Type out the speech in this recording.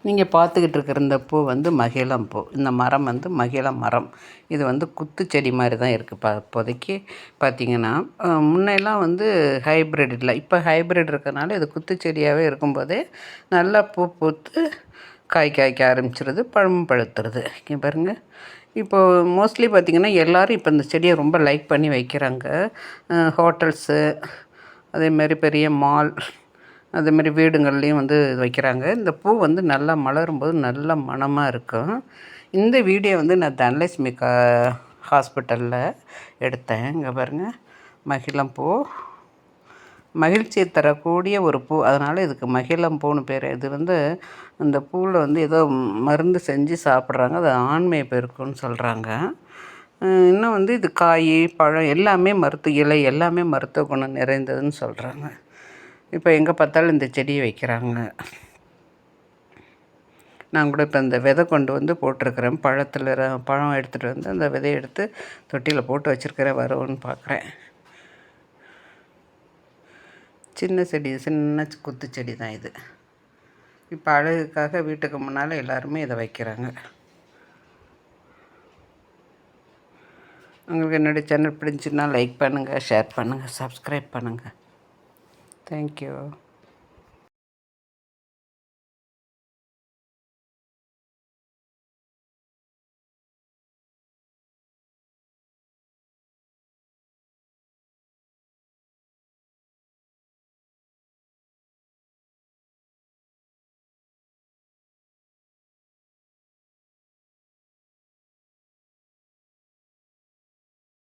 நீங்கள் பார்த்துக்கிட்டு இருக்கிற இந்த பூ வந்து மகிழம் பூ. இந்த மரம் வந்து மகிழ மரம். இது வந்து குத்துச்செடி மாதிரி தான் இருக்குது இப்போதைக்கு பார்த்திங்கன்னா. முன்னெல்லாம் வந்து ஹைப்ரிட் இல்லை, இப்போ ஹைப்ரிட் இருக்கிறனால இது குத்துச்செடியாகவே இருக்கும்போதே நல்லா பூ பூத்து காய்க்க ஆரம்பிச்சிருது, பழமும் பழுத்துருது. இங்கே பாருங்கள். இப்போது மோஸ்ட்லி பார்த்திங்கன்னா எல்லோரும் இப்போ இந்த செடியை ரொம்ப லைக் பண்ணி வைக்கிறாங்க. ஹோட்டல்ஸு, அதேமாரி பெரிய மால், அதேமாரி வீடுங்கள்லேயும் வந்து வைக்கிறாங்க. இந்த பூ வந்து நல்லா மலரும்போது நல்ல மணமாக இருக்கும். இந்த வீடியோ வந்து நான் தனலட்சுமி ஹாஸ்பிட்டலில் எடுத்தேன். இங்கே பாருங்கள், மகிழம்பூ மகிழ்ச்சியை தரக்கூடிய ஒரு பூ. அதனால் இதுக்கு மகிழம்பூன்னு பேர். இது வந்து இந்த பூவில் வந்து ஏதோ மருந்து செஞ்சு சாப்பிட்றாங்க, அது ஆண்மை பெருக்குன்னு சொல்கிறாங்க. இன்னும் வந்து இது காய், பழம் எல்லாமே இலை எல்லாமே மருத்துவ குணம் நிறைந்ததுன்னு சொல்கிறாங்க. இப்போ எங்கே பார்த்தாலும் இந்த செடியை வைக்கிறாங்க. நான் கூட இப்போ இந்த விதை கொண்டு வந்து போட்டிருக்கிறேன். பழம் எடுத்துகிட்டு வந்து அந்த விதையை எடுத்து தொட்டியில் போட்டு வச்சுருக்கிறேன், வரும்னு பார்க்குறேன். சின்ன செடி, சின்ன குத்துச்செடி தான் இது. இப்போ அழகுக்காக வீட்டுக்கு முன்னால் எல்லாருமே இதை வைக்கிறாங்க. உங்களுக்கு என்னுடைய சேனல் பிடிச்சுன்னா லைக் பண்ணுங்கள், ஷேர் பண்ணுங்கள், சப்ஸ்கிரைப் பண்ணுங்கள். தேங்க்யூ.